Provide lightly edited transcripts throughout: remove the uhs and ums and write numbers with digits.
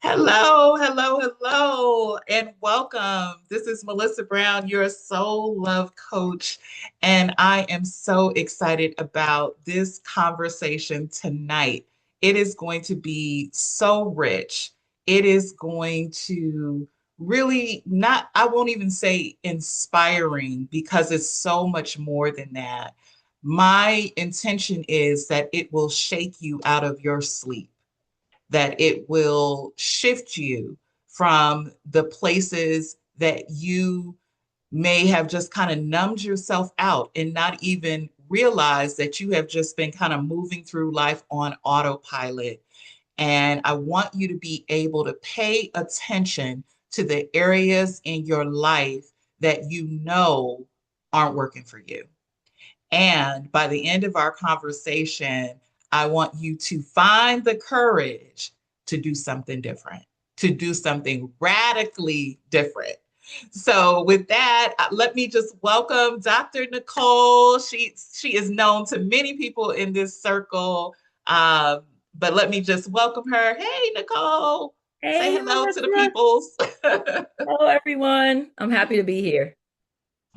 Hello, hello, hello, and welcome. This is Melissa Brown, your soul love coach, and I am so excited about this conversation tonight. It is going to be so rich. It is going to really not, I won't even say inspiring because it's so much more than that. My intention is that it will shake you out of your sleep, that it will shift you from the places that you may have just kind of numbed yourself out and not even realize that you have just been kind of moving through life on autopilot. And I want you to be able to pay attention to the areas in your life that you know aren't working for you. And by the end of our conversation, I want you to find the courage to do something different, to do something radically different. So, with that, let me just welcome Dr. Nicole. She is known to many people in this circle, but let me just welcome her. Hey, Nicole, say Hey, hello to the Melissa. peoples. Hello, everyone. I'm happy to be here.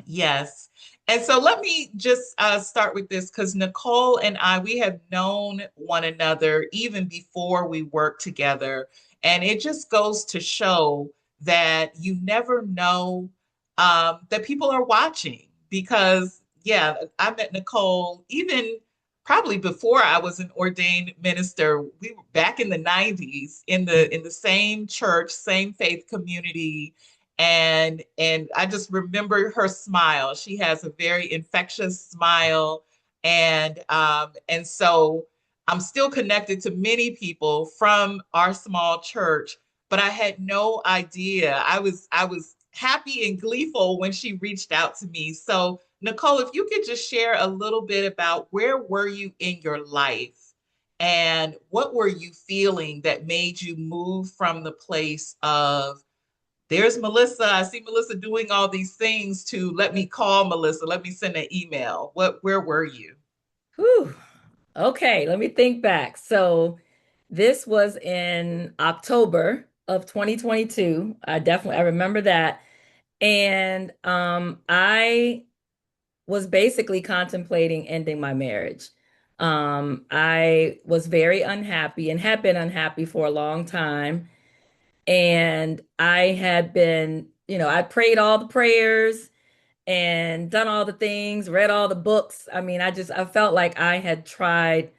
Yes. And so let me just start with this because Nicole and I, we have known one another even before we worked together. And it just goes to show that you never know that people are watching because, yeah, I met Nicole even probably before I was an ordained minister. We were back in the 90s in the same church, same faith community, and I just remember her smile. She has a very infectious smile, and so I'm still connected to many people from our small church, but I had no idea. I was happy and gleeful when she reached out to me. So Nicole, if you could just share a little bit about where were you in your life and what were you feeling that made you move from the place of there's Melissa. I see Melissa doing all these things to let me call Melissa. Let me send an email. Where were you? Whew. Okay, let me think back. So this was in October of 2022. I remember that. And I was basically contemplating ending my marriage. I was very unhappy and had been unhappy for a long time. And I had been, I prayed all the prayers and done all the things, read all the books. I felt like I had tried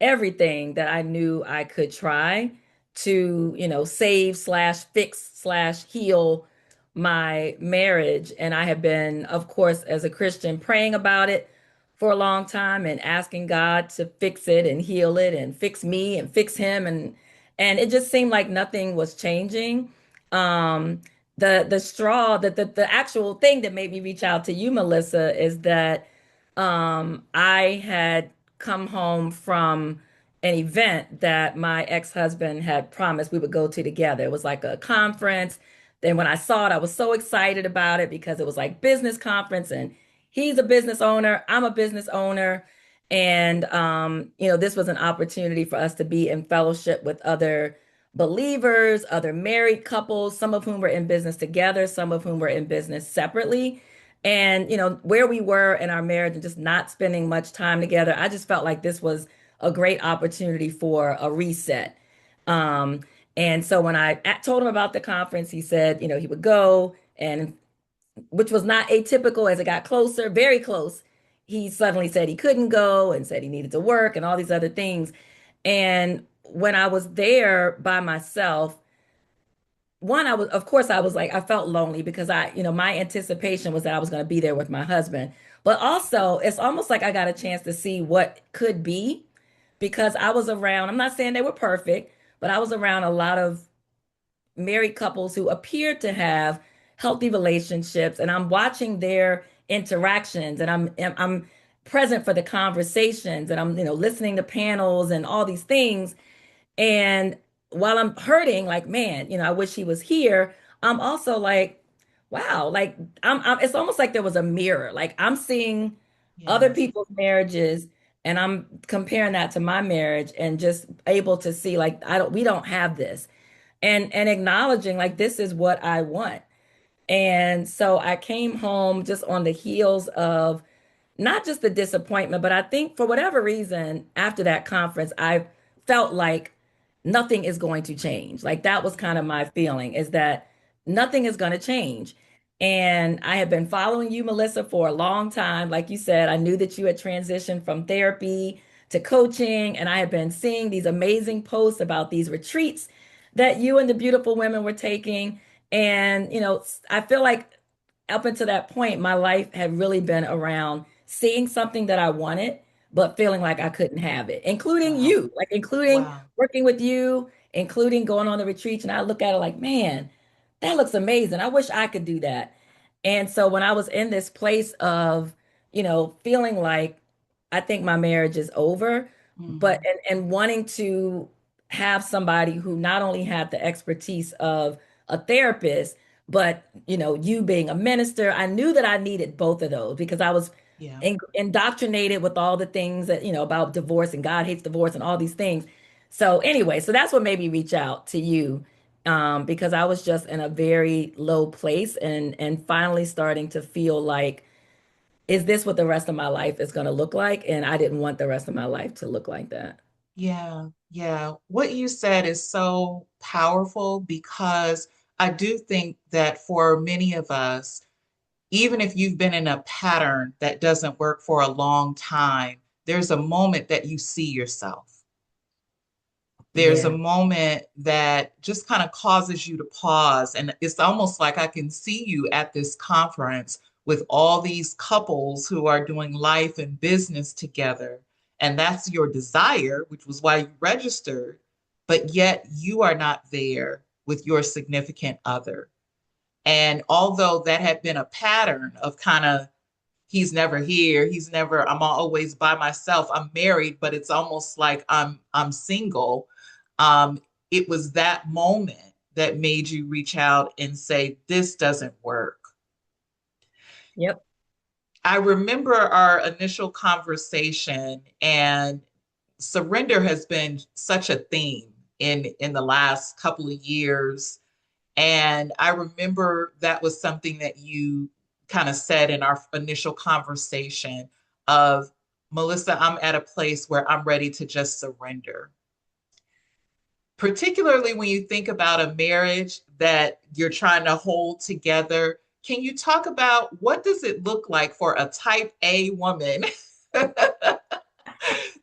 everything that I knew I could try to, save slash fix slash heal my marriage. And I have been, of course, as a Christian, praying about it for a long time and asking God to fix it and heal it and fix me and fix him. And it just seemed like nothing was changing. Um, the straw that the actual thing that made me reach out to you, Melissa, is that I had come home from an event that my ex-husband had promised we would go to together. It was like a conference. Then when I saw it, I was so excited about it because it was like business conference and he's a business owner, I'm a business owner. And this was an opportunity for us to be in fellowship with other believers, other married couples, some of whom were in business together, some of whom were in business separately. And, where we were in our marriage and just not spending much time together, I just felt like this was a great opportunity for a reset. Um, and so when I told him about the conference, he said, he would go, and which was not atypical as it got closer, very close. He suddenly said he couldn't go and said he needed to work and all these other things. And when I was there by myself, of course, I was like, I felt lonely because my anticipation was that I was going to be there with my husband. But also, it's almost like I got a chance to see what could be because I was around, I'm not saying they were perfect, but I was around a lot of married couples who appeared to have healthy relationships, and I'm watching their interactions, and I'm present for the conversations, and I'm, listening to panels and all these things. And while I'm hurting, like, man, I wish he was here, I'm also like, wow, like it's almost like there was a mirror. Like I'm seeing other Yes. people's marriages and I'm comparing that to my marriage and just able to see like we don't have this. and acknowledging like this is what I want. And so I came home just on the heels of not just the disappointment, but I think for whatever reason, after that conference, I felt like nothing is going to change. Like that was kind of my feeling is that nothing is going to change. And I had been following you, Melissa, for a long time. Like you said, I knew that you had transitioned from therapy to coaching, and I had been seeing these amazing posts about these retreats that you and the beautiful women were taking. And, I feel like up until that point, my life had really been around seeing something that I wanted, but feeling like I couldn't have it, including Wow. you, like including Wow. working with you, including going on the retreats. And I look at it like, man, that looks amazing. I wish I could do that. And so when I was in this place of, feeling like I think my marriage is over, but Mm, and wanting to have somebody who not only had the expertise of a therapist, but you being a minister, I knew that I needed both of those because I was yeah. indoctrinated with all the things that about divorce and God hates divorce and all these things. So anyway, so that's what made me reach out to you, because I was just in a very low place and finally starting to feel like, is this what the rest of my life is going to look like? And I didn't want the rest of my life to look like that. Yeah. Yeah. What you said is so powerful because I do think that for many of us, even if you've been in a pattern that doesn't work for a long time, there's a moment that you see yourself. There's a Yeah. moment that just kind of causes you to pause. And it's almost like I can see you at this conference with all these couples who are doing life and business together. And that's your desire, which was why you registered, but yet you are not there with your significant other. And although that had been a pattern of kind of he's never here, he's never, I'm always by myself, I'm married, but it's almost like I'm single. um it was that moment that made you reach out and say this doesn't work. Yep. I remember our initial conversation, and surrender has been such a theme in the last couple of years. And I remember that was something that you kind of said in our initial conversation of, Melissa, I'm at a place where I'm ready to just surrender. Particularly when you think about a marriage that you're trying to hold together. Can you talk about what does it look like for a type A woman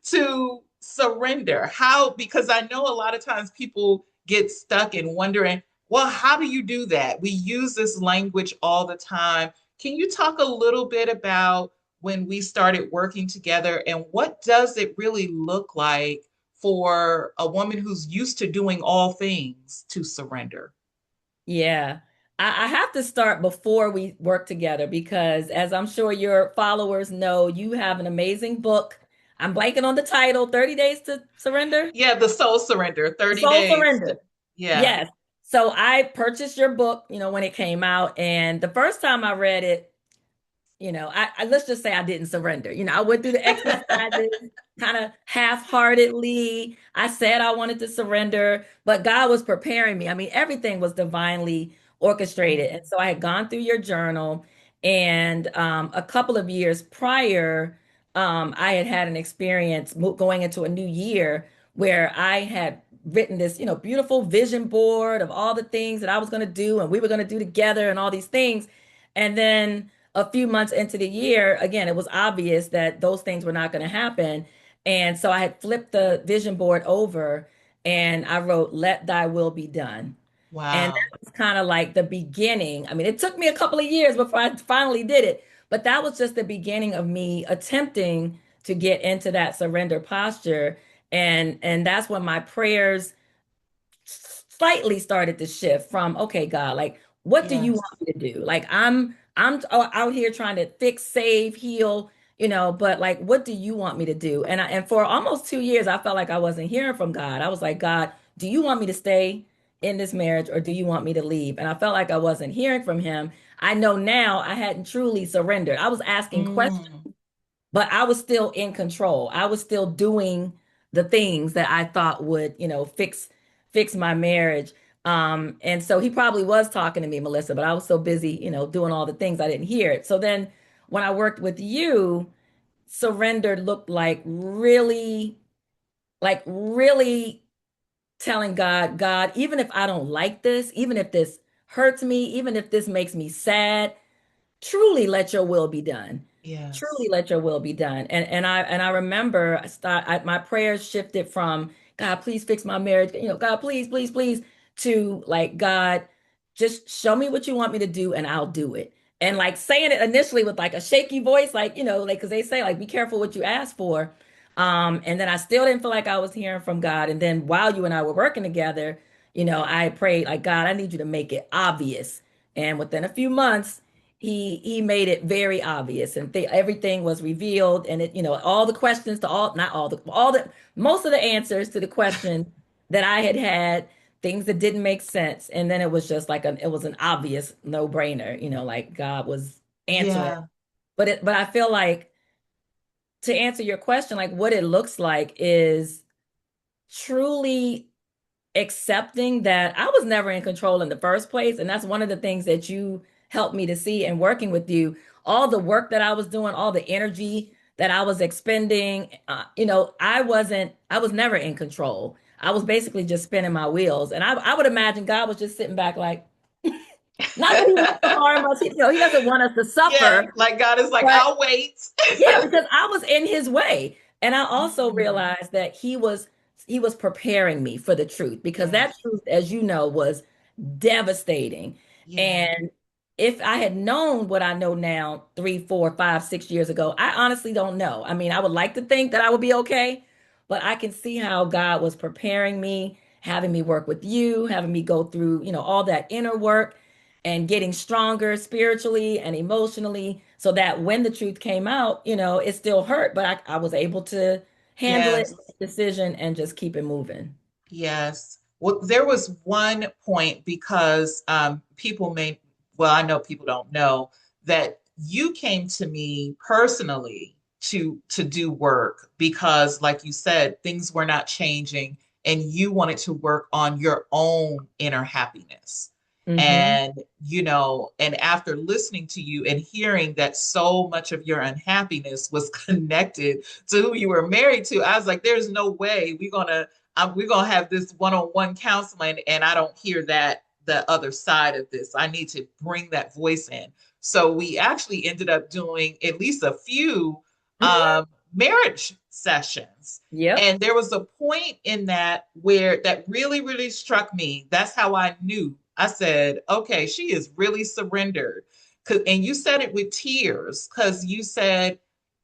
to surrender? How, because I know a lot of times people get stuck in wondering, well, how do you do that? We use this language all the time. Can you talk a little bit about when we started working together and what does it really look like for a woman who's used to doing all things to surrender? Yeah. I have to start before we work together because, as I'm sure your followers know, you have an amazing book. I'm blanking on the title, 30 Days to Surrender. Yeah, the soul surrender, 30 Soul days to, Surrender. yeah. Yes. So I purchased your book, when it came out. And the first time I read it, I let's just say I didn't surrender. I went through the exercises kind of half-heartedly. I said I wanted to surrender, but God was preparing me. I mean, everything was divinely orchestrated. And Mm, so I had gone through your journal, and a couple of years prior, I had had an experience going into a new year where I had written this, beautiful vision board of all the things that I was going to do and we were going to do together and all these things. And then a few months into the year, again, it was obvious that those things were not going to happen. And so I had flipped the vision board over and I wrote, Let thy will be done. And wow. that was kind of like the beginning. I mean, it took me a couple of years before I finally did it, but that was just the beginning of me attempting to get into that surrender posture. And that's when my prayers slightly started to shift from, okay, God, like, what do you Yes. want me to do? Like, I'm out here trying to fix, save, heal, but like, what do you want me to do? And for almost 2 years, I felt like I wasn't hearing from God. I was like, God, do you want me to stay in this marriage or do you want me to leave? And I felt like I wasn't hearing from him. I know now I hadn't truly surrendered. I was asking questions, Mm, but I was still in control. I was still doing the things that I thought would, fix my marriage. And so he probably was talking to me, Melissa, but I was so busy, doing all the things I didn't hear it. So then when I worked with you, surrender looked like really telling God, God, even if I don't like this, even if this hurts me, even if this makes me sad, truly let your will be done. Truly Yes. let your will be done. And I remember my prayers shifted from God, please fix my marriage, God, please, please, please, to like, God, just show me what you want me to do and I'll do it. And like saying it initially with like a shaky voice, like, like because they say like be careful what you ask for. And then I still didn't feel like I was hearing from God. And then while you and I were working together, I prayed like, God, I need you to make it obvious. And within a few months, he made it very obvious, and everything was revealed, and it, all the questions to all not all the most of the answers to the questions that I had, things that didn't make sense, and then it was just like it was an obvious no-brainer, like God was answering. Yeah. But I feel like, to answer your question, like what it looks like is truly accepting that I was never in control in the first place. And that's one of the things that you helped me to see in working with you. All the work that I was doing, all the energy that I was expending, I was never in control. I was basically just spinning my wheels. And I would imagine God was just sitting back like, not that he wants to harm us, he doesn't want us to Yeah. suffer, Like God is like, but I'll wait. yeah, because I was in his way. And I also Mm, realized that he was preparing me for the truth, because that yes. truth, as you know, was devastating. Yeah. And if I had known what I know now 3, 4, 5, 6 years ago, I honestly don't know. I mean, I would like to think that I would be okay, but I can see how God was preparing me, having me work with you, having me go through, all that inner work and getting stronger spiritually and emotionally, so that when the truth came out, it still hurt, but I was able to handle it, Yes. make a decision, and just keep it moving. Yes. Well, there was one point because people may, well, I know people don't know that you came to me personally to do work because, like you said, things were not changing, and you wanted to work on your own inner happiness. Hmm. And and after listening to you and hearing that so much of your unhappiness was connected to who you were married to, I was like, there's no way we're gonna have this one-on-one counseling, and I don't hear the other side of this. I need to bring that voice in. So we actually ended up doing at least a few Hmm. marriage sessions. Yep. And there was a point in that where that really, really struck me. That's how I knew. I said, okay, she is really surrendered. And you said it with tears because you said,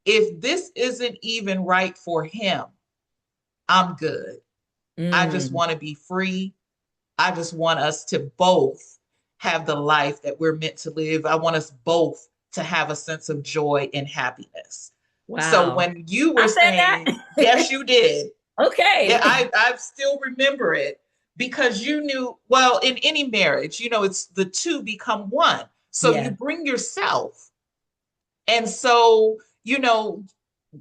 if this isn't even right for him, I'm good. I just Mm. want to be free. I just want us to both have the life that we're meant to live. I want us both to have a sense of joy and happiness. So Wow. when you were I said saying, that. yes, you did. Yeah, Okay. I still remember it because you knew, well, in any marriage, it's the two become one. So you Yeah. bring yourself. And so,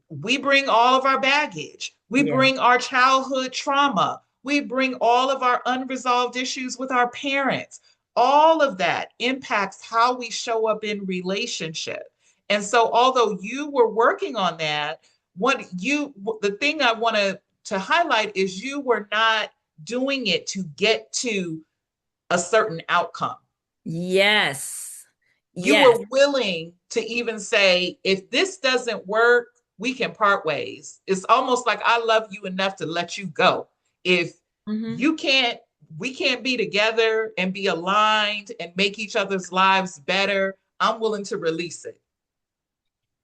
we bring all of our baggage. We Yeah. bring our childhood trauma. We bring all of our unresolved issues with our parents. All of that impacts how we show up in relationship. And so, although you were working on that, the thing I want to highlight is you were not doing it to get to a certain outcome. Yes. You Yes. were willing to even say, if this doesn't work, we can part ways. It's almost like I love you enough to let you go. If Hmm. you can't, we can't be together and be aligned and make each other's lives better. I'm willing to release it.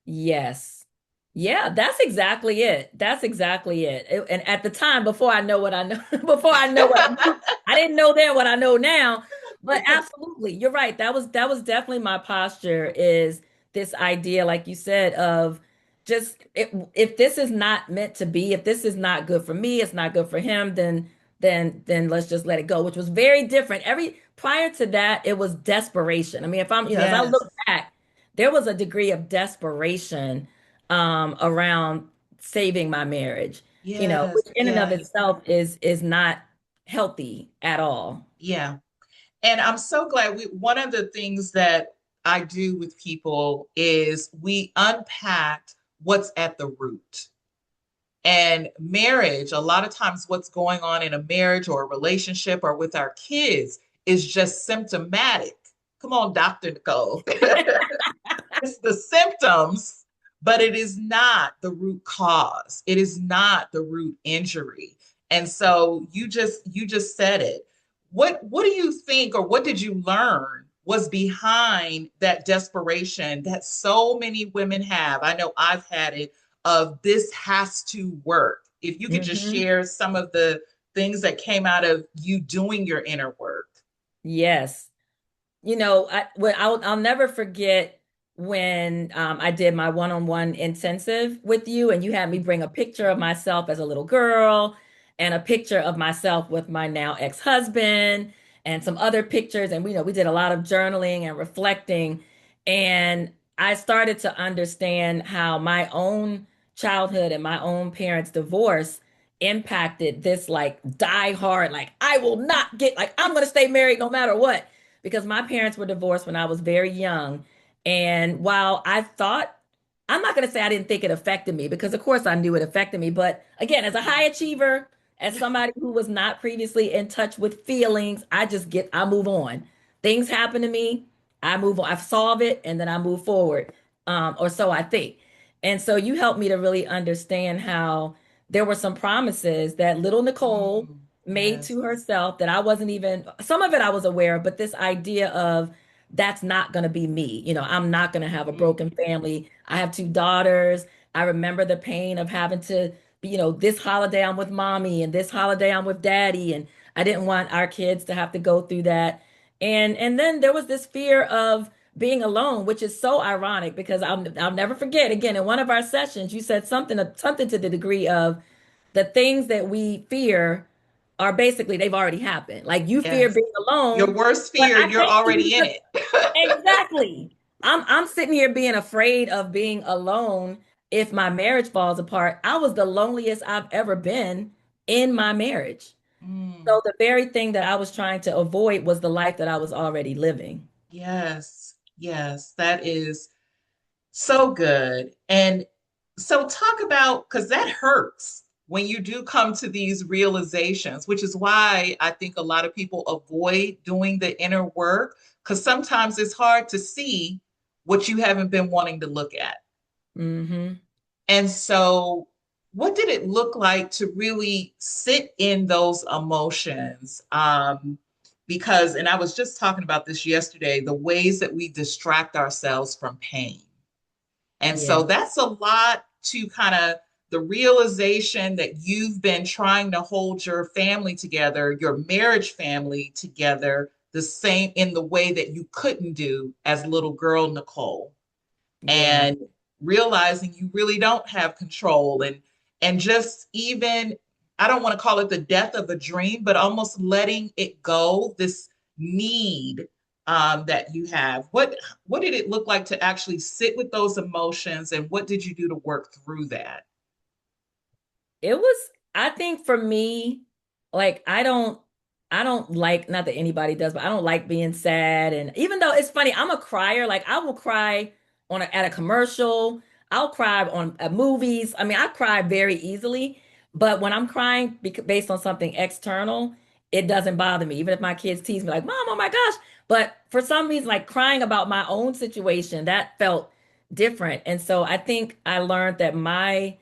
Yes. Yeah, that's exactly it. That's exactly it. And at the time, before I know what I know, before I know what I knew, I didn't know then what I know now. But absolutely, you're right. That was definitely my posture, is this idea, like you said, of just if this is not meant to be, if this is not good for me, it's not good for him, then let's just let it go, which was very different. Every prior to that, it was desperation. I mean, if I'm, as I Yes. look back, there was a degree of desperation around saving my marriage, which Yes. in and of Yes. itself is not. healthy at all. Yeah. And I'm so glad one of the things that I do with people is we unpacked what's at the root. And marriage, a lot of times what's going on in a marriage or a relationship or with our kids is just symptomatic. Come on, Dr. Nicole. It's the symptoms, but it is not the root cause. It is not the root injury. And so you just said it. What do you think, or what did you learn was behind that desperation that so many women have? I know I've had it, of this has to work. If you could just Hmm. share some of the things that came out of you doing your inner work. Yes. I'll never forget when I did my one-on-one intensive with you, and you had me bring a picture of myself as a little girl and a picture of myself with my now ex-husband and some other pictures. And we did a lot of journaling and reflecting. And I started to understand how my own childhood and my own parents' divorce impacted this like die hard, like I will not get, like I'm gonna stay married no matter what, because my parents were divorced when I was very young. And while I thought, I'm not going to say I didn't think it affected me, because of course I knew it affected me. But again, as a high achiever, as somebody who was not previously in touch with feelings, I move on. Things happen to me, I move on, I solve it, and then I move forward. Or so I think. And so you helped me to really understand how there were some promises that little Nicole made Yes. to herself that I wasn't even, some of it I was aware of, but this idea of that's not going to be me. I'm not going to have a Mm, broken family. I have two daughters. I remember the pain of having to be, this holiday I'm with mommy and this holiday I'm with daddy. And I didn't want our kids to have to go through that. And then there was this fear of being alone, which is so ironic because I'll never forget, again, in one of our sessions, you said something to the degree of the things that we fear are basically they've already happened. Like you fear yes. being Your alone, worst but fear, I you're came to you already in because it. exactly. I'm sitting here being afraid of being alone if my marriage falls apart. I was the loneliest I've ever been in my marriage. Mm, So the very thing that I was trying to avoid was the life that I was already living. yes, yes, that is so good. And so talk about, because that hurts when you do come to these realizations, which is why I think a lot of people avoid doing the inner work, because sometimes it's hard to see what you haven't been wanting to look at. Hmm. And so, what did it look like to really sit in those emotions? Because, and I was just talking about this yesterday, the ways that we distract ourselves from pain. And Yeah. so that's a lot to kind of the realization that you've been trying to hold your family together, your marriage family together, the same in the way that you couldn't do as little girl Nicole, Yeah. and realizing you really don't have control, and just even, I don't want to call it the death of a dream, but almost letting it go, this need that you have. What did it look like to actually sit with those emotions, and what did you do to work through that? It was, I think for me, like I don't like, not that anybody does, but I don't like being sad. And even though it's funny, I'm a crier, like I will cry at a commercial, I'll cry on at movies. I mean, I cry very easily, but when I'm crying based on something external, it doesn't bother me. Even if my kids tease me like, "Mom, oh my gosh." But for some reason, like crying about my own situation, that felt different. And so I think I learned that my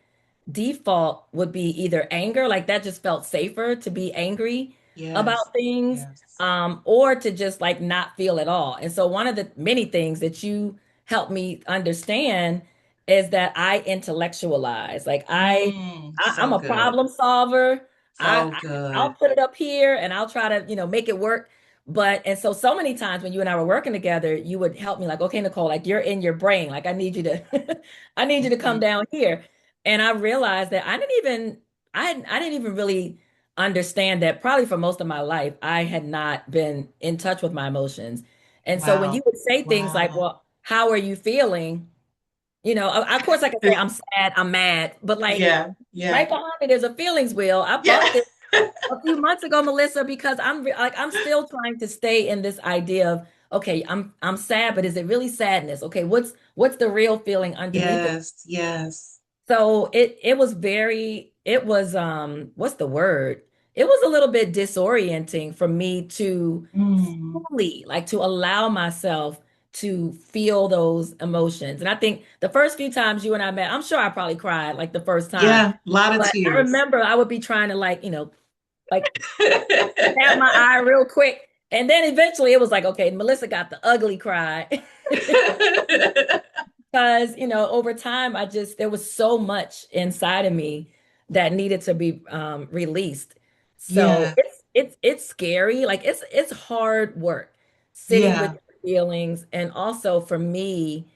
default would be either anger, like that just felt safer to be angry Yes, about things, yes, or to just like not feel at all. And so one of the many things that you helped me understand is that I intellectualize. Like I'm so a good, problem solver. so I'll good. put it up here and I'll try to, make it work. But and so many times when you and I were working together, you would help me like, okay, Nicole, like you're in your brain. Like I need you to I need you to come Mhm. down here. And I realized that I didn't even really understand that probably for most of my life I had not been in touch with my emotions. And so when you Wow, would say things like, wow. "Well, how are you feeling?" Of course I can say I'm sad, I'm mad, but like Yeah, yeah, right behind it is a feelings wheel. I yeah. bumped it. a few months ago, Melissa, because like I'm still trying to stay in this idea of okay, I'm sad, but is it really sadness? Okay, what's the real feeling underneath it? Yes, yes. So it was very it was what's the word? It was a little bit disorienting for me to Mm. fully like to allow myself to feel those emotions. And I think the first few times you and I met, I'm sure I probably cried like the first time. Yeah, a lot of But I tears. remember I would be trying to like, like dab my eye real quick. And then eventually it was like, okay, Melissa got the ugly cry. Because, over time, there was so much inside of me that needed to be released. So Yeah, it's scary. Like it's hard work sitting with yeah, your feelings. And also for me,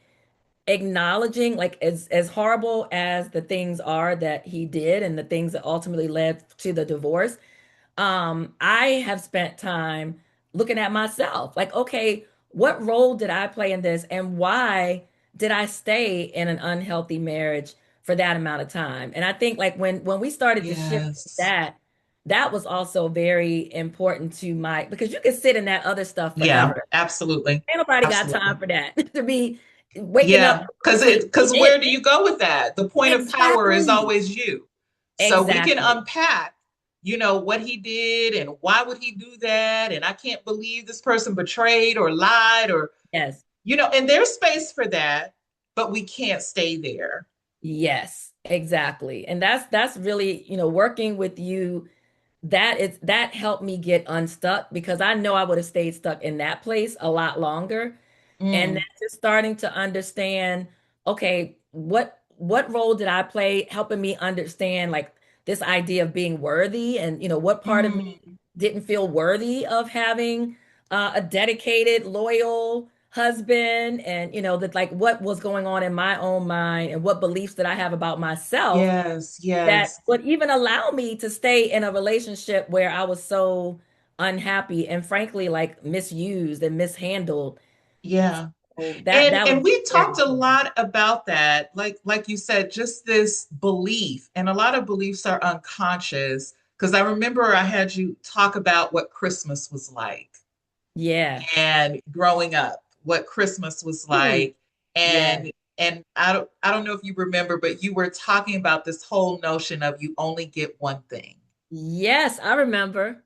acknowledging like as horrible as the things are that he did and the things that ultimately led to the divorce. I have spent time looking at myself, like, okay, what role did I play in this, and why did I stay in an unhealthy marriage for that amount of time? And I think like when we started to shift yes. that, that was also very important to my because you can sit in that other stuff Yeah, forever. absolutely. Ain't nobody got Absolutely. time for that to be waking up Yeah, because sleep. where do you go with that? The point of power is Exactly. always you. So we can Exactly. unpack, what he did and why would he do that? And I can't believe this person betrayed or lied or, Yes. and there's space for that, but we can't stay there. Yes, exactly. And that's really, working with you, that helped me get unstuck because I know I would have stayed stuck in that place a lot longer. And then Mm, just starting to understand, okay, what role did I play helping me understand like this idea of being worthy and what part of me mm, didn't feel worthy of having a dedicated, loyal husband and that like what was going on in my own mind and what beliefs that I have about myself yes, that yes. would even allow me to stay in a relationship where I was so unhappy and frankly like misused and mishandled. Yeah. So And that was and we very talked a important. lot about that, like you said, just this belief, and a lot of beliefs are unconscious. Because I remember I had you talk about what Christmas was like, Yeah. and growing up, what Christmas was Ooh. like, Yeah. and I don't know if you remember, but you were talking about this whole notion of you only get one thing. Yes, I remember.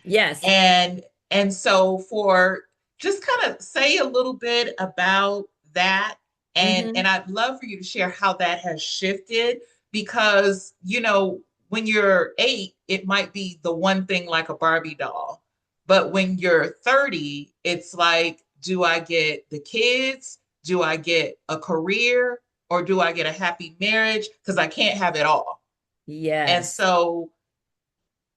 Yes. And and so for just kind of say a little bit about that, and Hmm. I'd love for you to share how that has shifted, because when you're 8 it might be the one thing like a Barbie doll, but when you're 30 it's like, do I get the kids, do I get a career, or do I get a happy marriage, because I can't have it all. And Yes. so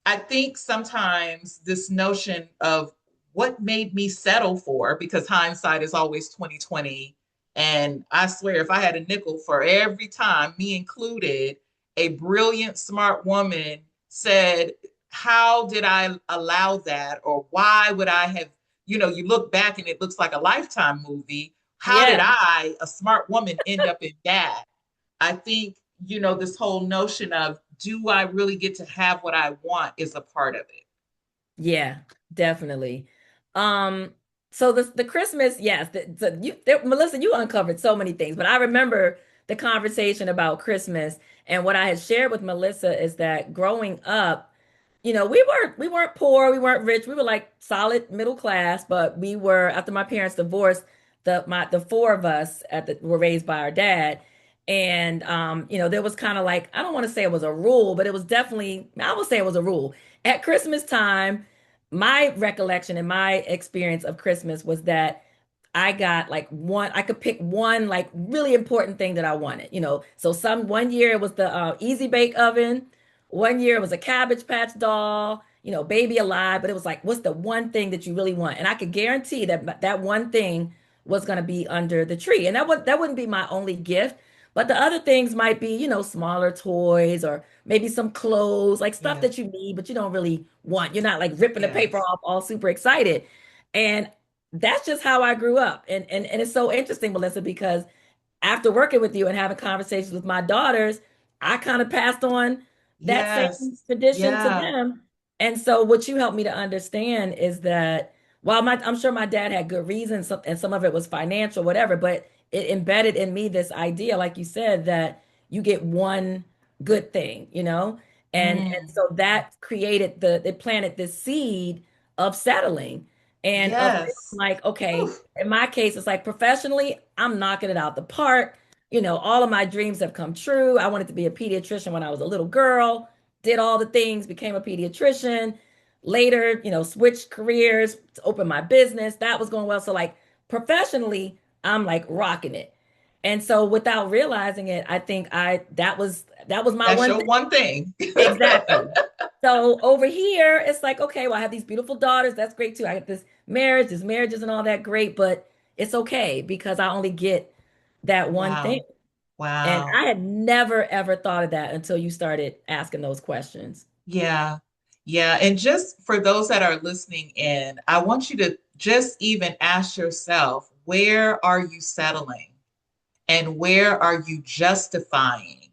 I think sometimes this notion of what made me settle for, because hindsight is always 2020. And I swear, if I had a nickel for every time, me included, a brilliant, smart woman said, how did I allow that? Or why would I have, you look back and it looks like a Lifetime movie. How did Yeah. I, a smart woman, end up in that? I think, this whole notion of, do I really get to have what I want, is a part of it. Yeah, definitely. Um, so the Christmas, yes, Melissa, you uncovered so many things, but I remember the conversation about Christmas and what I had shared with Melissa is that growing up, we weren't poor, we weren't rich, we were like solid middle class, but we were after my parents divorced, the four of us were raised by our dad. And there was kind of like, I don't want to say it was a rule, but it was definitely, I would say it was a rule. At Christmas time, my recollection and my experience of Christmas was that I got like I could pick one like really important thing that I wanted, So one year it was the Easy Bake Oven, one year it was a Cabbage Patch doll, Baby Alive, but it was like, what's the one thing that you really want? And I could guarantee that that one thing was going to be under the tree. And that wouldn't be my only gift, but the other things might be, smaller toys or maybe some clothes, like stuff Yeah. that you need, but you don't really want. You're not like ripping the paper Yes. off all super excited. And that's just how I grew up. And it's so interesting, Melissa, because after working with you and having conversations with my daughters, I kind of passed on that same Yes. tradition to Yeah. them. And so what you helped me to understand is that while I'm sure my dad had good reasons and some of it was financial, whatever, but it embedded in me this idea, like you said, that you get one good thing, you know? And Mm, so that created it planted this seed of settling and of feeling yes. like, Whew. okay, in my case, it's like professionally, I'm knocking it out the park. You know, all of my dreams have come true. I wanted to be a pediatrician when I was a little girl, did all the things, became a pediatrician, later, switched careers to open my business. That was going well. So like professionally, I'm like rocking it. And so without realizing it, I think that was my That's one your thing. one thing. Exactly. So over here, it's like, okay, well, I have these beautiful daughters. That's great too. I have this marriages and all that great, but it's okay because I only get that one thing. Wow. And Wow. I had never ever thought of that until you started asking those questions. Yeah. Yeah. And just for those that are listening in, I want you to just even ask yourself, where are you settling? And where are you justifying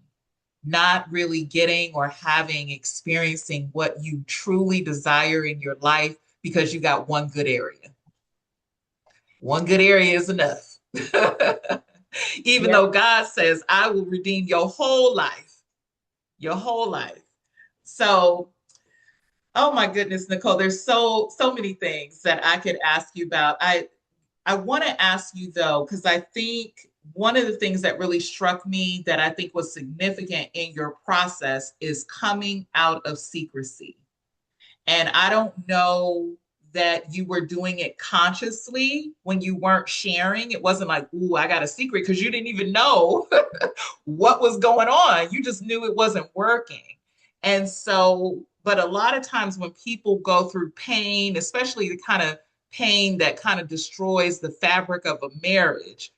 not really getting or having experiencing what you truly desire in your life because you got one good area? One good area is enough. Even Yep. though God says, I will redeem your whole life. So, oh my goodness, Nicole, there's so many things that I could ask you about. I want to ask you though, because I think one of the things that really struck me that I think was significant in your process is coming out of secrecy. And I don't know that you were doing it consciously when you weren't sharing. It wasn't like, ooh, I got a secret because you didn't even know what was going on. You just knew it wasn't working. And so, but a lot of times when people go through pain, especially the kind of pain that kind of destroys the fabric of a marriage,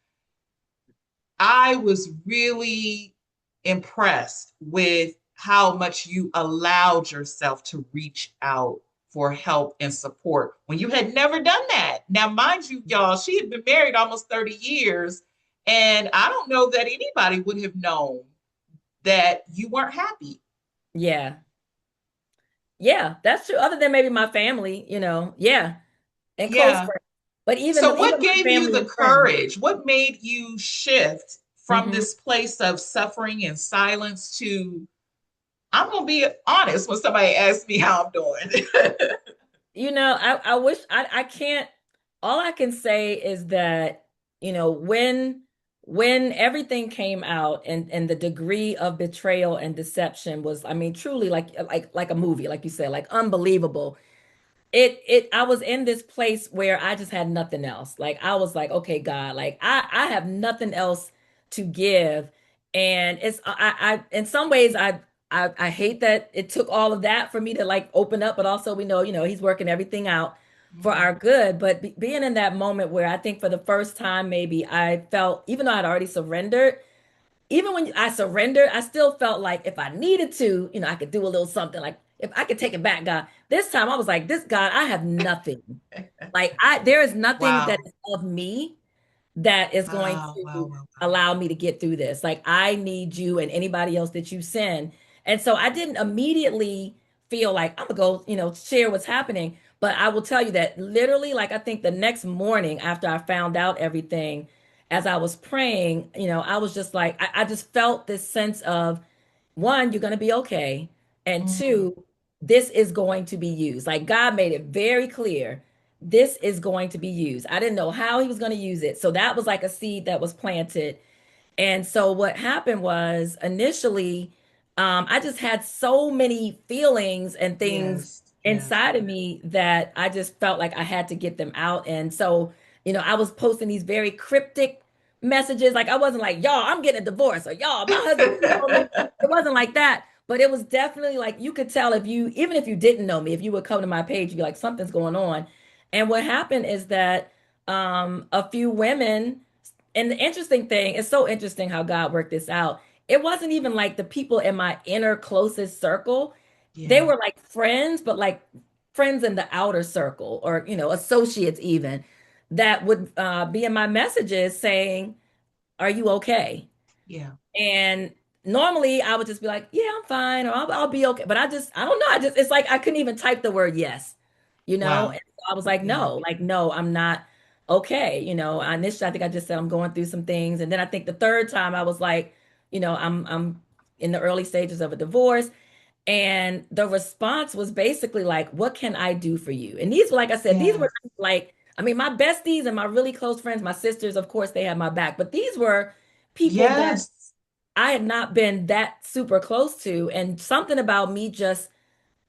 I was really impressed with how much you allowed yourself to reach out for help and support when you had never done that. Now, mind you, y'all, she had been married almost 30 years, and I don't know that anybody would have known that you weren't happy. Yeah. Yeah, that's true. Other than maybe my family, yeah, and close Yeah. friends. But even So, even what my gave you family the and friends. courage? What made you shift from hmm this place of suffering and silence to I'm gonna be honest when somebody asks me how I'm doing. I wish I can't. All I can say is that, when everything came out and the degree of betrayal and deception was, I mean, truly like a movie, like you said, like unbelievable. It I was in this place where I just had nothing else. Like I was like, okay, God, like I have nothing else to give. And I in some ways I hate that it took all of that for me to like open up, but also we know, he's working everything out for Mhm. our good. But being in that moment where I think for the first time maybe I felt, even though I'd already surrendered, even when I surrendered, I still felt like if I needed to, I could do a little something. Like if I could take it back, God. This time I was like, this God, I have nothing. Like there is nothing that Wow. is of me that is going Wow. Wow. to Wow. Wow. allow me to get through this. Like I need you and anybody else that you send. And so I didn't immediately feel like I'm gonna go, share what's happening. But I will tell you that literally, like I think the next morning after I found out everything, as I was praying, I was just like, I just felt this sense of one, you're gonna be okay. And Mm, two, this is going to be used. Like God made it very clear this is going to be used. I didn't know how he was going to use it. So that was like a seed that was planted. And so what happened was initially, I just had so many feelings and things yes. Yes. inside of me that I just felt like I had to get them out. And so, I was posting these very cryptic messages. Like I wasn't like, y'all, I'm getting a divorce or y'all, my husband cheated on me. It wasn't like that. But it was definitely like you could tell even if you didn't know me, if you would come to my page, you'd be like, something's going on. And what happened is that a few women, and the interesting thing, it's so interesting how God worked this out. It wasn't even like the people in my inner closest circle. They Yeah. were like friends, but like friends in the outer circle or, associates even that would be in my messages saying, are you okay? Yeah. And normally I would just be like, yeah, I'm fine, or I'll be okay. But I don't know. It's like I couldn't even type the word yes, you know? Wow. And so I was like, Yeah. no, no, I'm not okay. Initially I think I just said I'm going through some things. And then I think the third time I was like, I'm in the early stages of a divorce. And the response was basically like, what can I do for you? And these, like I said, these were Yes. like, I mean, my besties and my really close friends, my sisters, of course, they had my back, but these were people that Yes. I had not been that super close to. And something about me just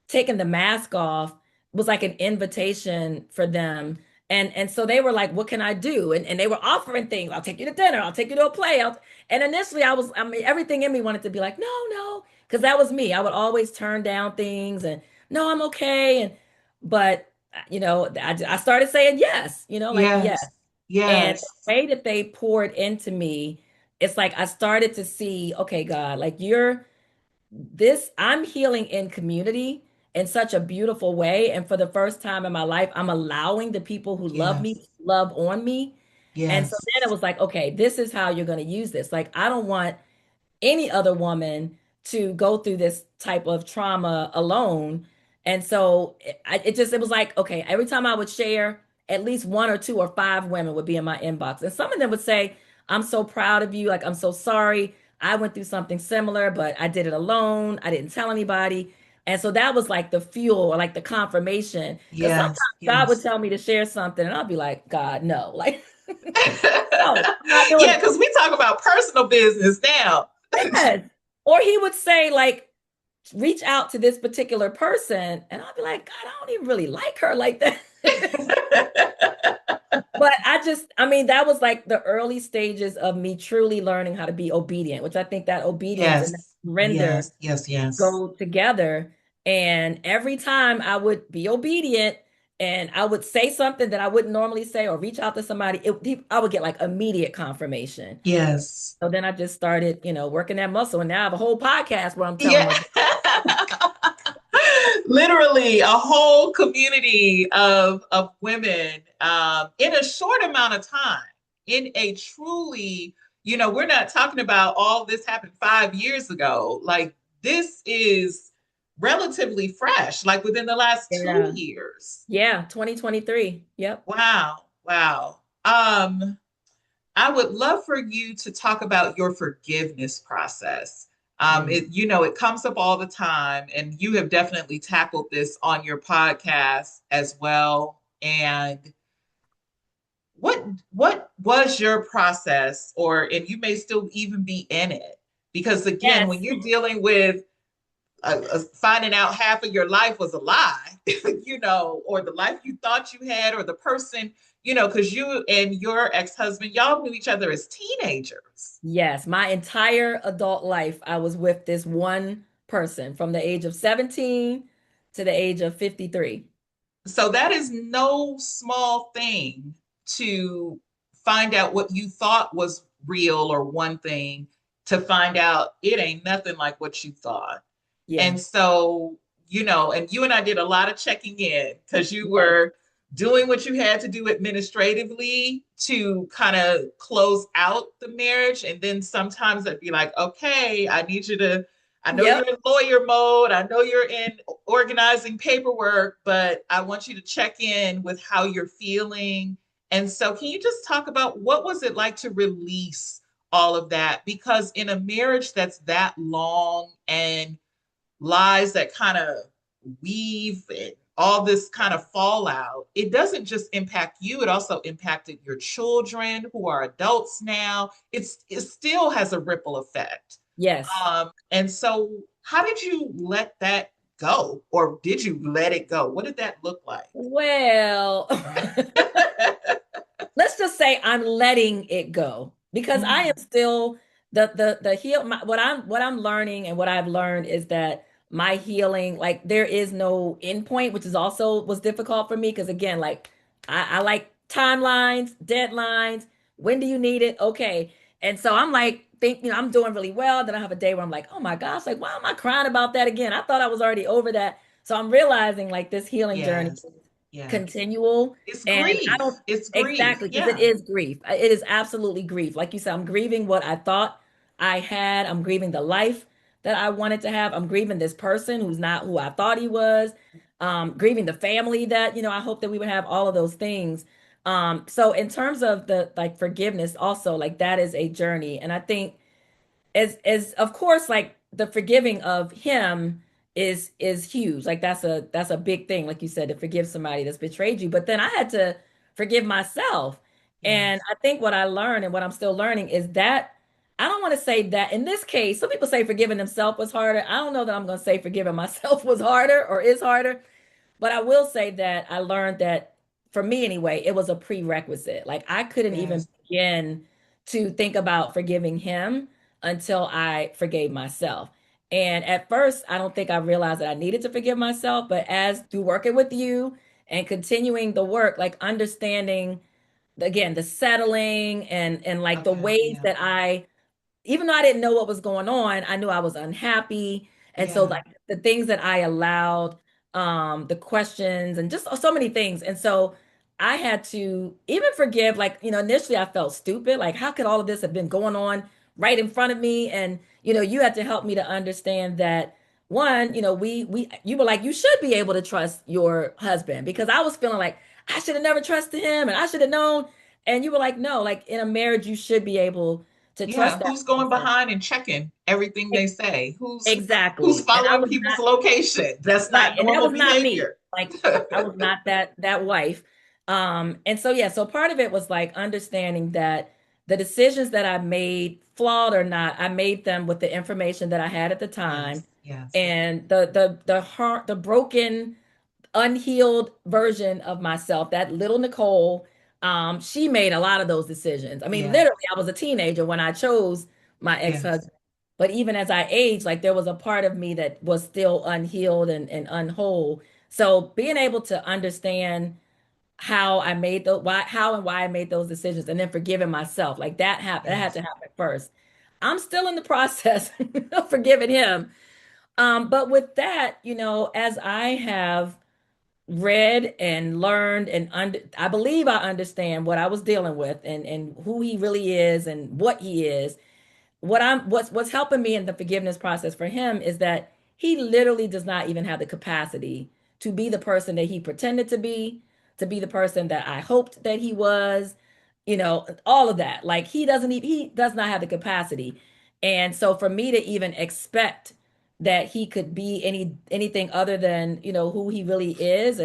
taking the mask off was like an invitation for them. And so they were like, what can I do? And they were offering things. I'll take you to dinner. I'll take you to a play. And initially I mean, everything in me wanted to be like, no, no, because that was me. I would always turn down things and no, I'm okay. But I started saying yes, like yes. Yes. And the Yes. way that they poured into me, it's like I started to see, okay, God, like I'm healing in community in such a beautiful way. And for the first time in my life, I'm allowing the people who love me to Yes. love on me. And so then it Yes. was like, okay, this is how you're going to use this. Like, I don't want any other woman to go through this type of trauma alone. And so it was like, okay, every time I would share, at least one or two or five women would be in my inbox. And some of them would say, I'm so proud of you. Like, I'm so sorry. I went through something similar, but I did it alone. I didn't tell anybody. And so that was like the fuel or like the confirmation. Because sometimes Yes. God would Yes. tell me to share something, and I'll be like, God, no. Like, no, I'm not doing Yeah, it. because we talk about personal business now. Yes. Or he would say, like, reach out to this particular person, and I'll be like, God, I don't even really like her like that. But I mean, that was like the early stages of me truly learning how to be obedient, which I think that obedience and that Yes. surrender Yes. Yes. Yes. go together. And every time I would be obedient and I would say something that I wouldn't normally say or reach out to somebody, I would get like immediate confirmation. Yes. So then I just started, working that muscle. And now I have a whole podcast where I'm telling Yeah. my Literally a whole community of women in a short amount of time, in a truly, we're not talking about all this happened 5 years ago. Like this is relatively fresh, like within the last two yeah. years. Yeah, 2023. Yep. Wow. Wow. I would love for you to talk about your forgiveness process. Mm. It comes up all the time, and you have definitely tackled this on your podcast as well. And what was your process, and you may still even be in it, because again, when Yes. you're dealing with finding out half of your life was a lie, or the life you thought you had, or the person, because you and your ex-husband, y'all knew each other as teenagers. Yes. My entire adult life, I was with this one person from the age of 17 to the age of 53. So that is no small thing to find out what you thought was real or one thing, to find out it ain't nothing like what you thought. Yeah. And so, and you and I did a lot of checking in because you Yes. were doing what you had to do administratively to kind of close out the marriage. And then sometimes I'd be like, okay, I know you're Yep. in lawyer mode. I know you're in organizing paperwork, but I want you to check in with how you're feeling. And so, can you just talk about what was it like to release all of that? Because in a marriage that's that long and lies that kind of weave and all this kind of fallout, it doesn't just impact you, it also impacted your children who are adults now. It still has a ripple effect. Yes. And so how did you let that go? Or did you let it go? What did that look like? Well, let's just say I'm letting it go because I am Mm, still the heal what I'm learning and what I've learned is that my healing, like there is no endpoint, which is also was difficult for me because again, like I like timelines, deadlines. When do you need it? Okay. And so I'm like I'm doing really well. Then I have a day where I'm like, oh my gosh, like why am I crying about that again? I thought I was already over that. So I'm realizing like this healing journey yes. Yes. continual. It's And I grief. don't It's grief. exactly because it Yeah. is grief. It is absolutely grief. Like you said, I'm grieving what I thought I had. I'm grieving the life that I wanted to have. I'm grieving this person who's not who I thought he was. Grieving the family that, I hope that we would have all of those things. So in terms of the like forgiveness, also like that is a journey. And I think as of course like the forgiving of him is huge, like that's a big thing, like you said, to forgive somebody that's betrayed you, but then I had to forgive myself. And Yes. I think what I learned and what I'm still learning is that I don't want to say that in this case some people say forgiving themselves was harder. I don't know that I'm going to say forgiving myself was harder or is harder, but I will say that I learned that for me anyway, it was a prerequisite. Like I couldn't even Yes. begin to think about forgiving him until I forgave myself. And at first, I don't think I realized that I needed to forgive myself, but as through working with you and continuing the work, like understanding again the settling and like the Okay. ways Yeah. that I, even though I didn't know what was going on, I knew I was unhappy. And so Yeah. like the things that I allowed, the questions and just so many things. And so I had to even forgive, like, initially I felt stupid. Like, how could all of this have been going on right in front of me? And, you had to help me to understand that one, you were like, you should be able to trust your husband because I was feeling like I should have never trusted him and I should have known. And you were like, no, like in a marriage, you should be able to trust Yeah. that Who's going person. behind and checking everything they say? Who's Exactly. And I following was people's not location? That's right. not And that normal was not me. behavior. Like I was not that wife. And so yeah, so part of it was like understanding that the decisions that I made, flawed or not, I made them with the information that I had at the time. Yes. Yes. And the heart, the broken unhealed version of myself, that little Nicole, she made a lot of those decisions. I mean, Yes. literally, I was a teenager when I chose my Yes. ex-husband. But even as I aged, like there was a part of me that was still unhealed and unwhole. So being able to understand how I made the why, how and why I made those decisions, and then forgiving myself, like that happened, that had Yes. to happen first. I'm still in the process of forgiving him. But with that, as I have read and learned and I believe I understand what I was dealing with and who he really is and what he is. What's helping me in the forgiveness process for him is that he literally does not even have the capacity to be the person that he pretended to be the person that I hoped that he was, all of that. Like he does not have the capacity. And so for me to even expect that he could be anything other than, who he really is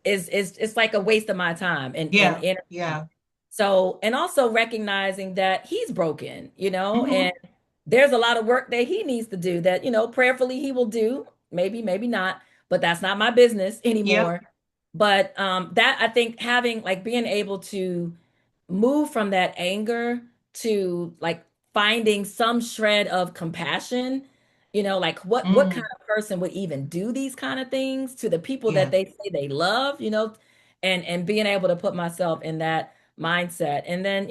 it's like a waste of my time and Yeah. energy. Yeah. So, and also recognizing that he's broken, Hmm. and there's a lot of work that he needs to do that, prayerfully he will do. Maybe, maybe not, but that's not my business Yep. anymore. But that I think having like being able to move from that anger to like finding some shred of compassion, like what kind Mm. of person would even do these kind of things to the people that Yeah. they say they love, and being able to put myself in that mindset. And then,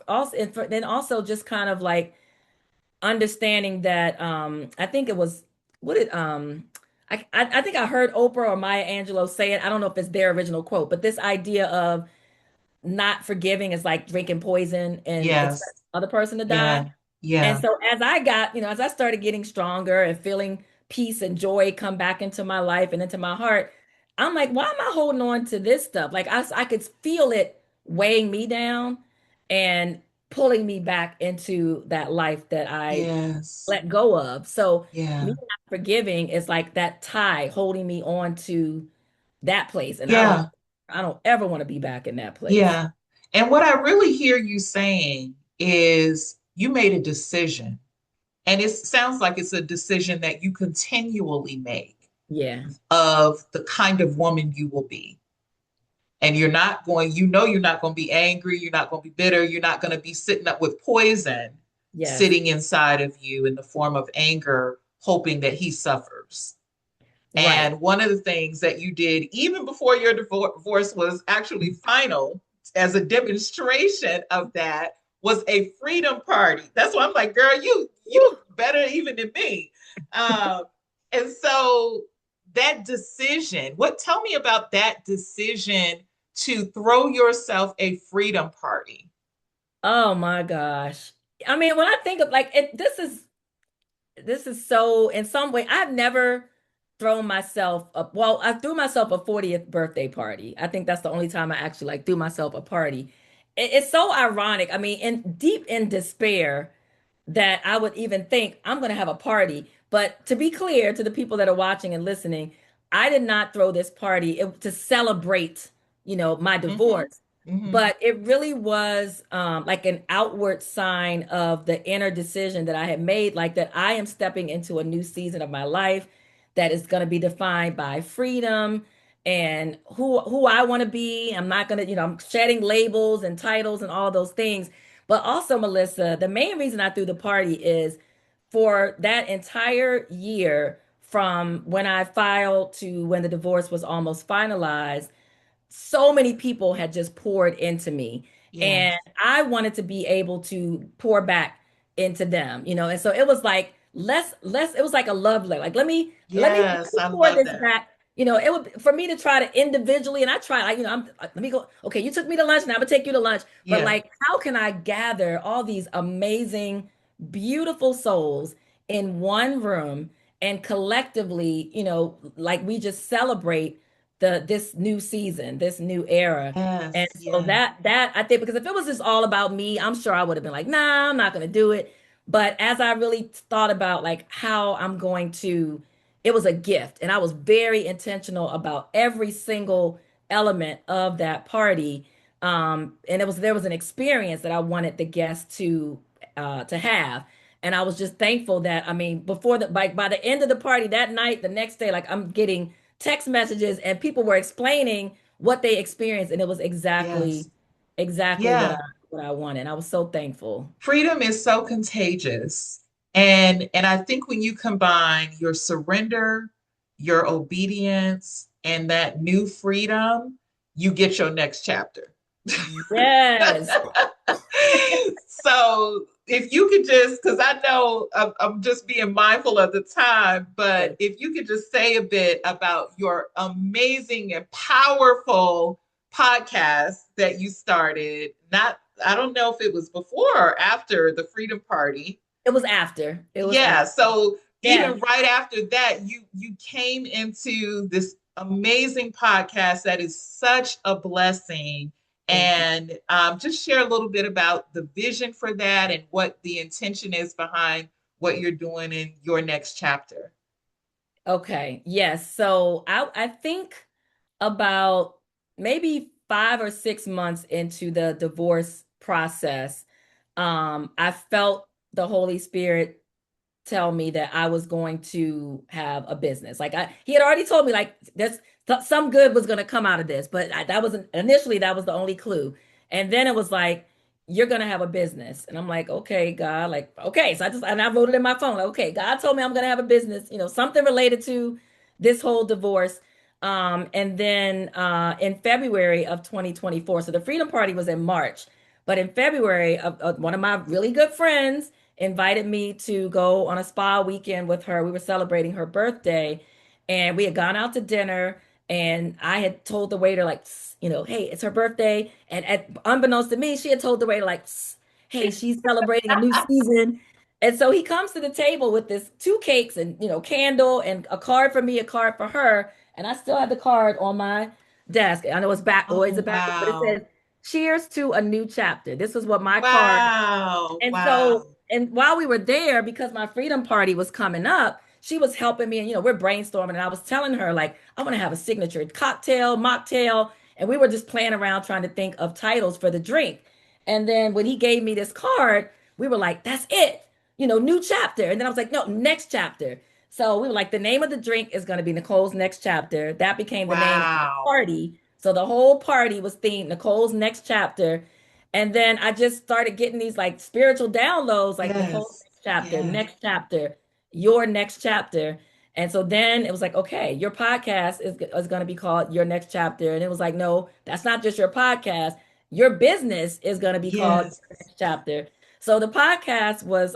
also then also just kind of like understanding that I think it was what it I think I heard Oprah or Maya Angelou say it. I don't know if it's their original quote, but this idea of not forgiving is like drinking poison and expect Yes. the other person to die. Yeah. And Yeah. so as I got, as I started getting stronger and feeling peace and joy come back into my life and into my heart, I'm like, why am I holding on to this stuff? Like I could feel it weighing me down and pulling me back into that life that I Yes. let go of. So me Yeah. not forgiving is like that tie holding me on to that place. And Yeah. I don't ever want to be back in that place. Yeah. And what I really hear you saying is you made a decision. And it sounds like it's a decision that you continually make Yeah. of the kind of woman you will be. And you're not going to be angry, you're not going to be bitter, you're not going to be sitting up with poison Yes. sitting inside of you in the form of anger, hoping that he suffers. Right. And one of the things that you did, even before your divorce was actually final, as a demonstration of that, was a freedom party. That's why I'm like, girl, you Woo. better even than me. Um, and so that decision, tell me about that decision to throw yourself a freedom party? Oh my gosh. I mean, when I think of like it, this is so in some way I've never thrown myself up. Well, I threw myself a 40th birthday party. I think that's the only time I actually like threw myself a party. It's so ironic. I mean, in deep in despair that I would even think I'm going to have a party. But to be clear to the people that are watching and listening, I did not throw this party to celebrate, my Hmm. divorce. Hmm. But it really was like an outward sign of the inner decision that I had made, like that I am stepping into a new season of my life that is going to be defined by freedom and who I want to be. I'm not going to, I'm shedding labels and titles and all those things. But also, Melissa, the main reason I threw the party is for that entire year from when I filed to when the divorce was almost finalized, so many people had just poured into me, and Yes. I wanted to be able to pour back into them, and so it was like less it was like a love letter. Like Yes, let me I pour love this that. back. It would for me to try to individually, and I try like, let me go, okay, you took me to lunch, now I'm gonna take you to lunch. But Yeah. like, how can I gather all these amazing, beautiful souls in one room and collectively, like we just celebrate this new season, this new era. And Yes. so Yes. that I think, because if it was just all about me, I'm sure I would have been like, nah, I'm not going to do it. But as I really thought about like how I'm going to, it was a gift, and I was very intentional about every single element of that party. And there was an experience that I wanted the guests to have. And I was just thankful that, I mean, before the like by the end of the party that night, the next day, like I'm getting text messages and people were explaining what they experienced, and it was exactly Yes. exactly Yeah. what I wanted. And I was so thankful. Freedom is so contagious. And I think when you combine your surrender, your obedience, and that new freedom, you get your next chapter. Yes. So if you could just, because I know I'm just being mindful of the time, but Yes. if you could just say a bit about your amazing and powerful podcast that you started, not, I don't know if it was before or after the Freedom Party. It was after. It was Yeah, after. so Yeah. even right after that, you came into this amazing podcast that is such a blessing. Thank you. And just share a little bit about the vision for that and what the intention is behind what you're doing in your next chapter. Okay. Yes. So I think about maybe 5 or 6 months into the divorce process, I felt the Holy Spirit tell me that I was going to have a business. Like he had already told me like there's some good was going to come out of this, but that wasn't initially, that was the only clue. And then it was like, you're going to have a business. And I'm like, okay, God, like, okay. So I wrote it in my phone. Like, okay, God told me I'm going to have a business, something related to this whole divorce. And then in February of 2024, so the Freedom Party was in March, but in February, one of my really good friends invited me to go on a spa weekend with her. We were celebrating her birthday, and we had gone out to dinner, and I had told the waiter like, hey, it's her birthday. And unbeknownst to me, she had told the waiter like, hey, she's celebrating a new season. And so he comes to the table with this two cakes and, candle and a card for me, a card for her. And I still have the card on my desk. I know it's back, always Oh, a backwards, but it wow. says, cheers to a new chapter. This is what my card. Wow. And so, Wow. and while we were there, because my freedom party was coming up, she was helping me, and we're brainstorming, and I was telling her like, I want to have a signature cocktail, mocktail, and we were just playing around trying to think of titles for the drink. And then when he gave me this card, we were like, that's it, new chapter. And then I was like, no, next chapter. So we were like, the name of the drink is going to be Nicole's next chapter. That became the name of the Wow. party. So the whole party was themed Nicole's next chapter. And then I just started getting these like spiritual downloads, like Nicole's Yes. Yes. next chapter, your next chapter. And so then it was like, okay, your podcast is going to be called Your Next Chapter. And it was like, no, that's not just your podcast. Your business is going to be called Yes. Your Next Chapter. So the podcast was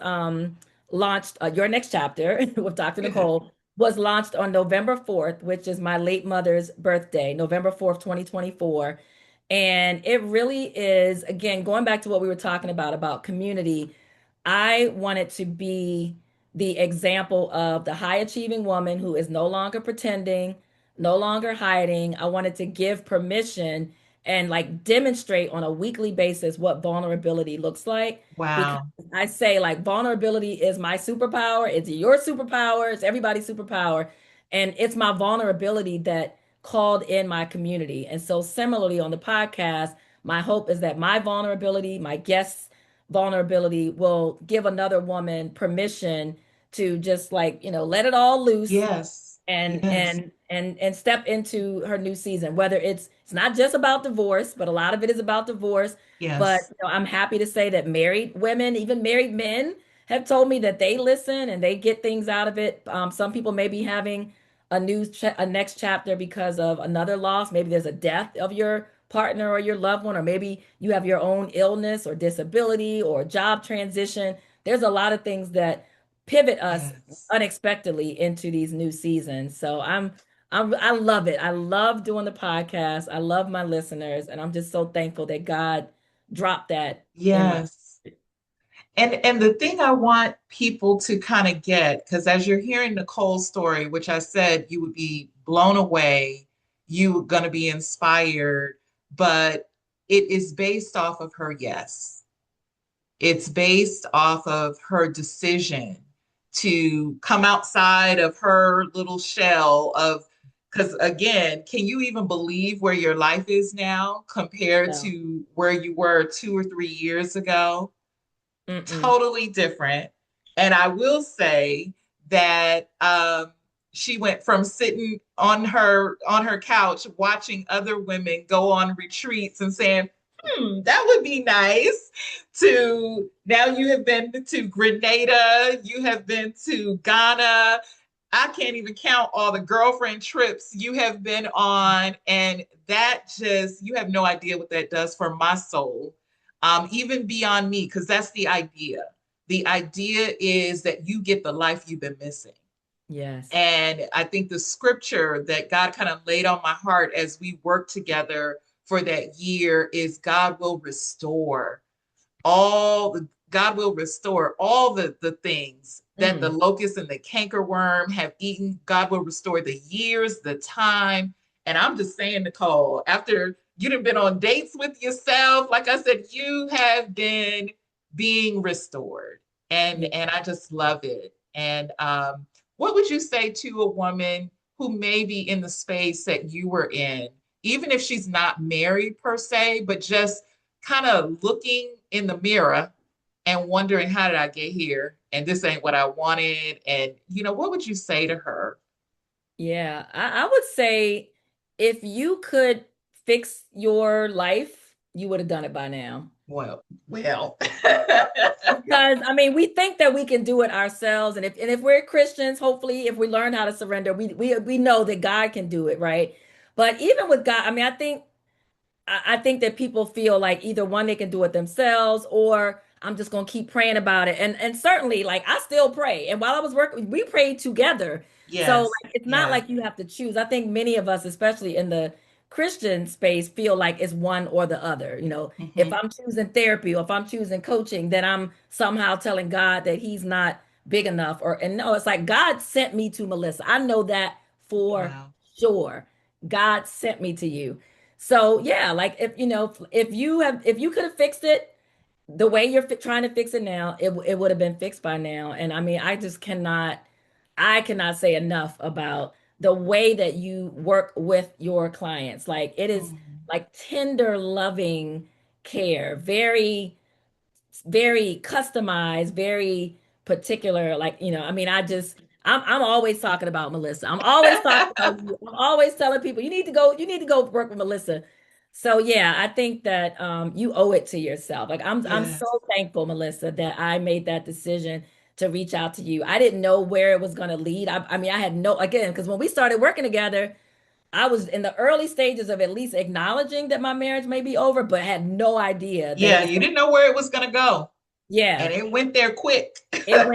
launched, Your Next Chapter with Dr. Nicole was launched on November 4th, which is my late mother's birthday, November 4th, 2024. And it really is, again, going back to what we were talking about community. I wanted to be the example of the high achieving woman who is no longer pretending, no longer hiding. I wanted to give permission and like demonstrate on a weekly basis what vulnerability looks like. Because Wow. I say, like, vulnerability is my superpower, it's your superpower, it's everybody's superpower. And it's my vulnerability that called in my community. And so, similarly, on the podcast, my hope is that my vulnerability, my guests' vulnerability will give another woman permission to just like, let it all loose Yes. and Yes. and step into her new season. Whether it's not just about divorce, but a lot of it is about divorce. But Yes. I'm happy to say that married women, even married men, have told me that they listen and they get things out of it. Some people may be having a next chapter because of another loss. Maybe there's a death of your partner or your loved one, or maybe you have your own illness or disability or job transition. There's a lot of things that pivot us Yes. unexpectedly into these new seasons. So I love it. I love doing the podcast. I love my listeners, and I'm just so thankful that God dropped that in my. Yes. And the thing I want people to kind of get, because as you're hearing Nicole's story, which I said you would be blown away, you going to be inspired, but it is based off of her yes. It's based off of her decision to come outside of her little shell of, because again, can you even believe where your life is now compared No. to where you were 2 or 3 years ago? Mm-mm. Totally different. And I will say that she went from sitting on her couch watching other women go on retreats and saying, that would be nice, to now you have been to Grenada, you have been to Ghana. I can't even count all the girlfriend trips you have been on. And that just, you have no idea what that does for my soul, even beyond me, because that's the idea. The idea is that you get the life you've been missing. Yes. And I think the scripture that God kind of laid on my heart as we worked together for that year is God will restore God will restore all the things that the Mm. locust and the cankerworm have eaten. God will restore the years, the time. And I'm just saying, Nicole, after you've been on dates with yourself, like I said, you have been being restored. And Yeah. and I just love it. And what would you say to a woman who may be in the space that you were in, even if she's not married per se, but just kind of looking in the mirror and wondering, how did I get here? And this ain't what I wanted. And, what would you say to her? Yeah. I would say if you could fix your life, you would have done it by now. Well. Because I mean, we think that we can do it ourselves, and if we're Christians, hopefully, if we learn how to surrender, we know that God can do it, right? But even with God, I mean, I think that people feel like either one, they can do it themselves, or I'm just gonna keep praying about it. And certainly, like, I still pray. And while I was working, we prayed together. So Yes. like, it's not Yeah. like you have to choose. I think many of us, especially in the Christian space, feel like it's one or the other. If Hmm. I'm choosing therapy or if I'm choosing coaching, then I'm somehow telling God that He's not big enough. And no, it's like God sent me to Melissa. I know that for Wow. sure. God sent me to you. So yeah, like, if you could have fixed it the way you're trying to fix it now, it would have been fixed by now. And I mean, I cannot say enough about the way that you work with your clients. Like, it is Mm. like tender, loving care, very customized, very particular. Like, I mean, I'm always talking about Melissa. I'm always talking about you. I'm always telling people you need to go work with Melissa. So yeah, I think that you owe it to yourself. Like, I'm so Yes. thankful, Melissa, that I made that decision to reach out to you. I didn't know where it was going to lead. I mean, I had no, again, because when we started working together, I was in the early stages of at least acknowledging that my marriage may be over, but had no idea that it Yeah, was you going. didn't know where it was going to go, and Yeah. it went there quick. It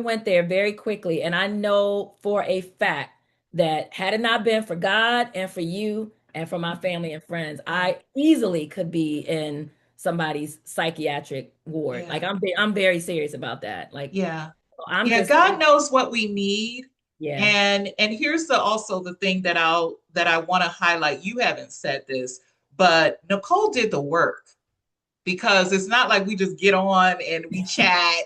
went there very quickly. And I know for a fact that had it not been for God and for you and for my family and friends, Yeah. I easily could be in somebody's psychiatric ward. Like Yeah. I'm very serious about that. Like Yeah. I'm Yeah, just God knows what we need. yeah. And here's the also the thing that I want to highlight. You haven't said this, but Nicole did the work, because it's not like we just get on and we chat,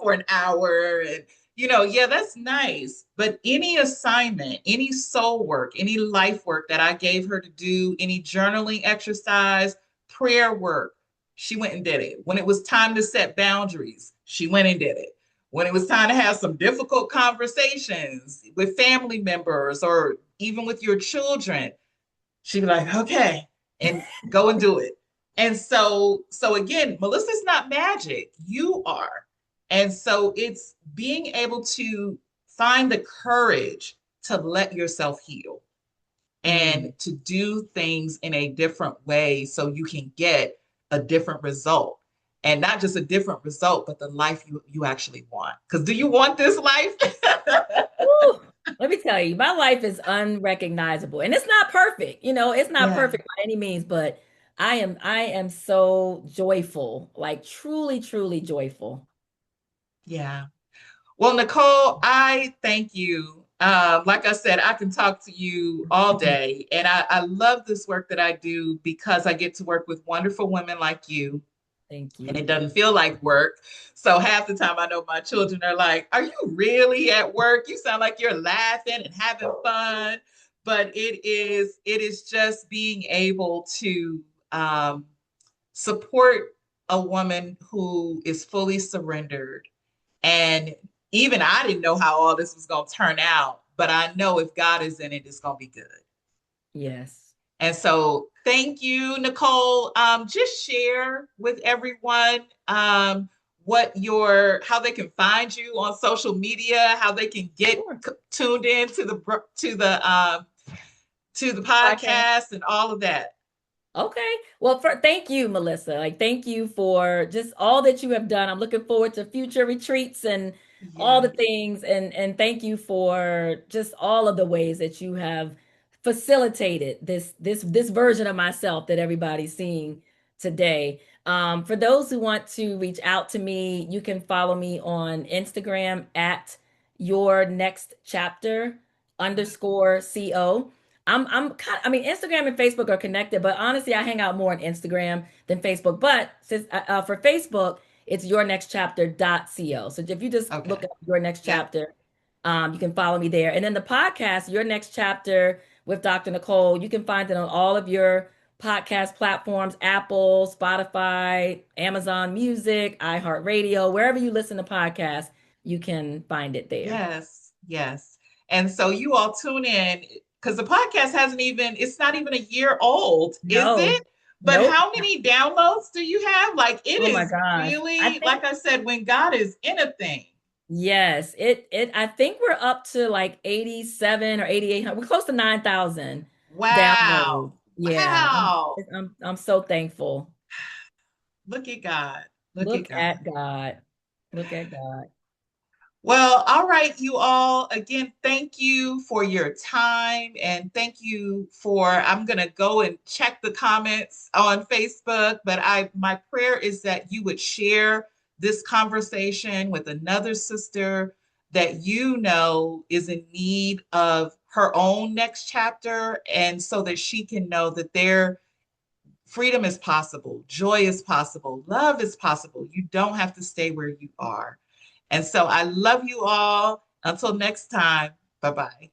for an hour and yeah, that's nice. But any assignment, any soul work, any life work that I gave her to do, any journaling exercise, prayer work, she went and did it. When it was time to set boundaries, she went and did it. When it was time to have some difficult conversations with family members or even with your children, she'd be like, okay, and go and do it. And so again, Melissa's not magic. You are. And so it's being able to find the courage to let yourself heal Mm, and to do things in a different way so you can get a different result. And not just a different result, but the life you actually want. Because do you want this life? whew. Let me tell you, my life is unrecognizable. And it's not perfect. It's not Yeah, perfect by any means, but I am so joyful, like truly, truly joyful. yeah. Well, Nicole, I thank you. Like I said, I can talk to you all day, and I love this work that I do because I get to work with wonderful women like you, Thank and it you. doesn't feel like work. So half the time, I know my children are like, "Are you really at work? You sound like you're laughing and having fun." But it is just being able to support a woman who is fully surrendered. And even I didn't know how all this was going to turn out, but I know if God is in it, it's going to be good. Yes. And so thank you, Nicole. Just share with everyone how they can find you on social media, how they can get Sure. tuned in to the Podcast. podcast and all of that. Okay. Well, thank you, Melissa. Like, thank you for just all that you have done. I'm looking forward to future retreats and all the Yeah. things. And thank you for just all of the ways that you have facilitated this version of myself that everybody's seeing today. For those who want to reach out to me, you can follow me on Instagram at your next chapter underscore co. I'm kind I mean, Instagram and Facebook are connected, but honestly, I hang out more on Instagram than Facebook. But since for Facebook, it's yournextchapter.co. So if you just look Okay. up your next Yep. chapter, you can follow me there. And then the podcast, Your Next Chapter with Dr. Nicole, you can find it on all of your podcast platforms, Apple, Spotify, Amazon Music, iHeartRadio, wherever you listen to podcasts, you can find it there. Yes, yes. And so you all tune in because the podcast it's not even a year old, is No, it? But nope. how many downloads do you have? Like it Oh my is gosh. I really, think like I said, when God is in a thing. yes, it I think we're up to like 87 or 8,800. We're close to 9,000 downloads. Wow. Yeah, Wow. I'm so thankful. Look at God. Look Look at God. at God. Look at God. Well, all right, you all. Again, thank you for your time and thank you for I'm going to go and check the comments on Facebook, but my prayer is that you would share this conversation with another sister that you know is in need of her own next chapter and so that she can know that their freedom is possible, joy is possible, love is possible. You don't have to stay where you are. And so I love you all. Until next time, bye bye.